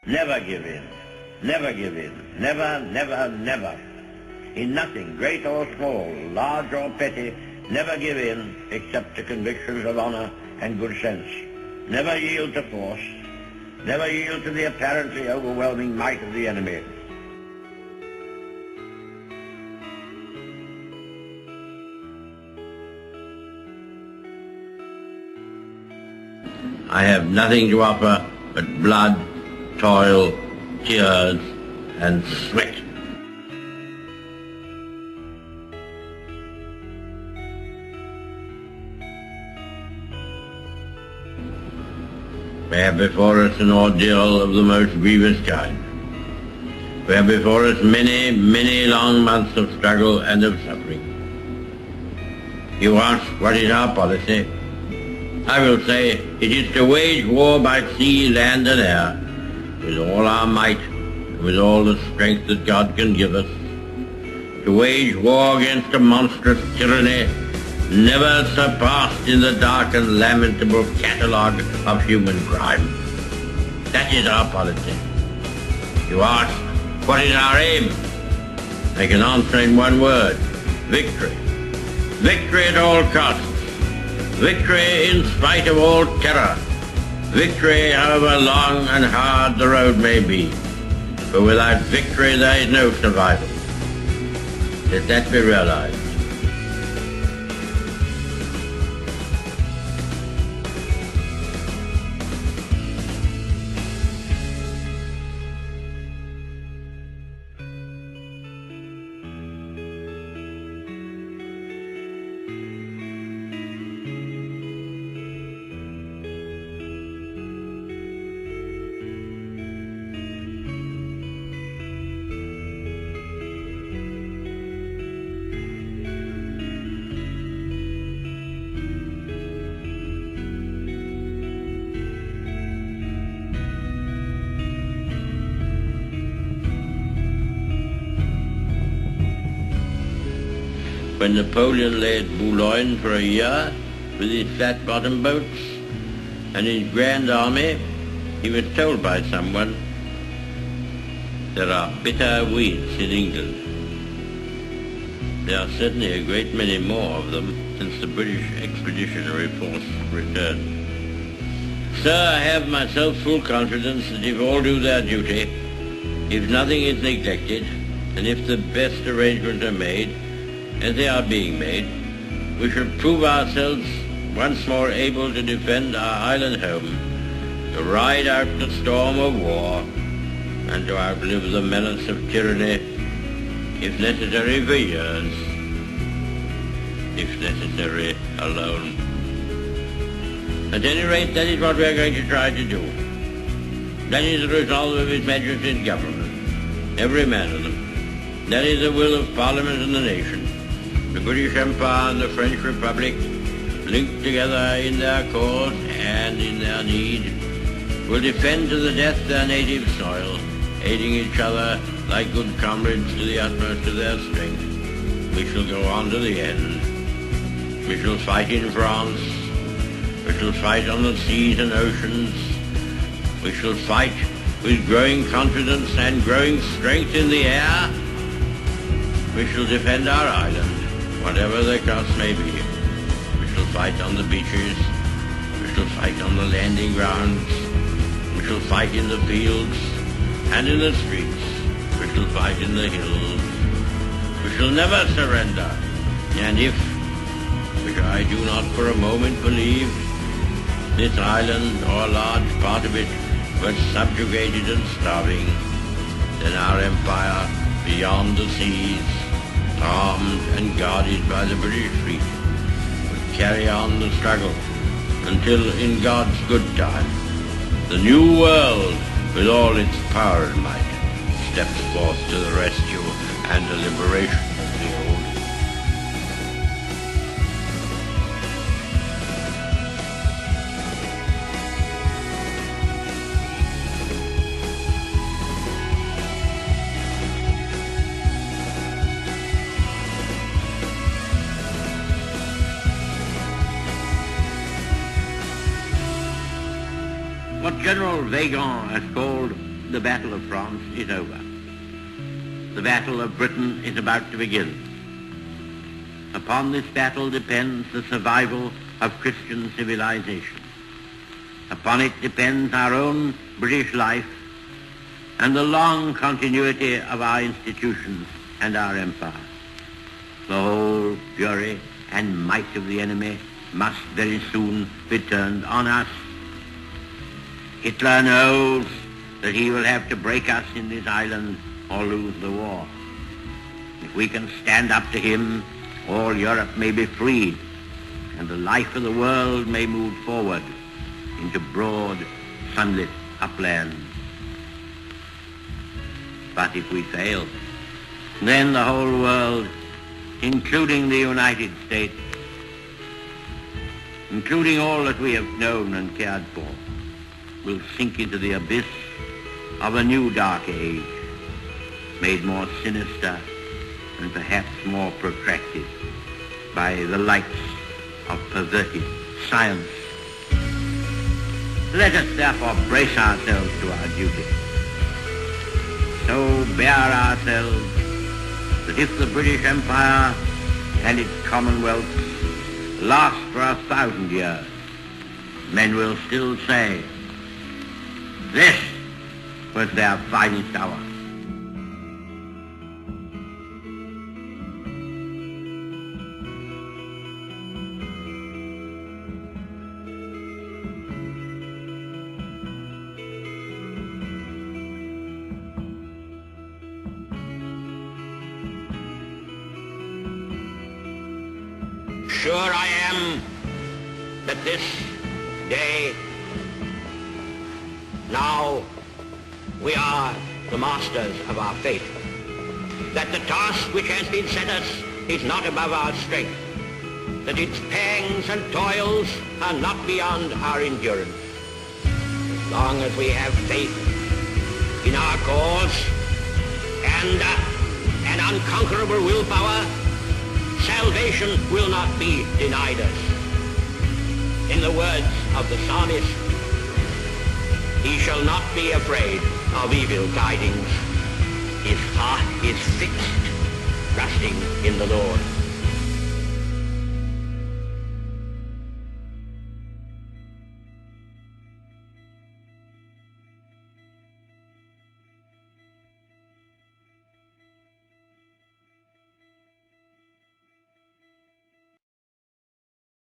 Never give in. Never give in. Never, never, never. In nothing, great or small, large or petty, never give in except to convictions of honor and good sense. Never yield to force. Never yield to the apparently overwhelming might of the enemy. I have nothing to offer but blood, toil, tears, and sweat. We have before us an ordeal of the most grievous kind. We have before us many, many long months of struggle and of suffering. You ask, what is our policy? I will say, it is to wage war by sea, land, and air, with all our might, and with all the strength that God can give us, to wage war against a monstrous tyranny never surpassed in the dark and lamentable catalogue of human crime. That is our policy. You ask, what is our aim? I can answer in one word: victory. Victory at all costs. Victory in spite of all terror. Victory however long and hard the road may be. For without victory there is no survival. Let that be realized. When Napoleon lay at Boulogne for a year with his flat-bottom boats and his grand army, he was told by someone, there are bitter weeds in England. There are certainly a great many more of them since the British Expeditionary Force returned. Sir, I have myself full confidence that if all do their duty, if nothing is neglected, and if the best arrangements are made, as they are being made, we shall prove ourselves once more able to defend our island home, to ride out the storm of war, and to outlive the menace of tyranny, if necessary for years, if necessary alone. At any rate, that is what we are going to try to do. That is the resolve of His Majesty's government, every man of them. That is the will of Parliament and the nation. The British Empire and the French Republic, linked together in their cause and in their need, will defend to the death their native soil, aiding each other like good comrades to the utmost of their strength. We shall go on to the end. We shall fight in France. We shall fight on the seas and oceans. We shall fight with growing confidence and growing strength in the air. We shall defend our island, whatever the cost may be. We shall fight on the beaches. We shall fight on the landing grounds. We shall fight in the fields and in the streets. We shall fight in the hills. We shall never surrender. And if, which I do not for a moment believe, this island or a large part of it was subjugated and starving, then our empire beyond the seas, armed and guarded by the British fleet, would carry on the struggle until, in God's good time, the new world, with all its power and might, steps forth to the rescue and the liberation of the old. What General Weygand has called the Battle of France is over. The Battle of Britain is about to begin. Upon this battle depends the survival of Christian civilization. Upon it depends our own British life and the long continuity of our institutions and our empire. The whole fury and might of the enemy must very soon be turned on us. Hitler knows that he will have to break us in this island or lose the war. If we can stand up to him, all Europe may be freed, and the life of the world may move forward into broad, sunlit uplands. But if we fail, then the whole world, including the United States, including all that we have known and cared for, will sink into the abyss of a new dark age, made more sinister and perhaps more protracted by the lights of perverted science. Let us therefore brace ourselves to our duty. So bear ourselves that if the British Empire and its commonwealths last for 1,000 years, men will still say, this was their finest hour. Sure I am that this day, now, we are the masters of our fate, that the task which has been set us is not above our strength, that its pangs and toils are not beyond our endurance. As long as we have faith in our cause and an unconquerable willpower, salvation will not be denied us. In the words of the psalmist, he shall not be afraid of evil tidings. His heart is fixed, trusting in the Lord.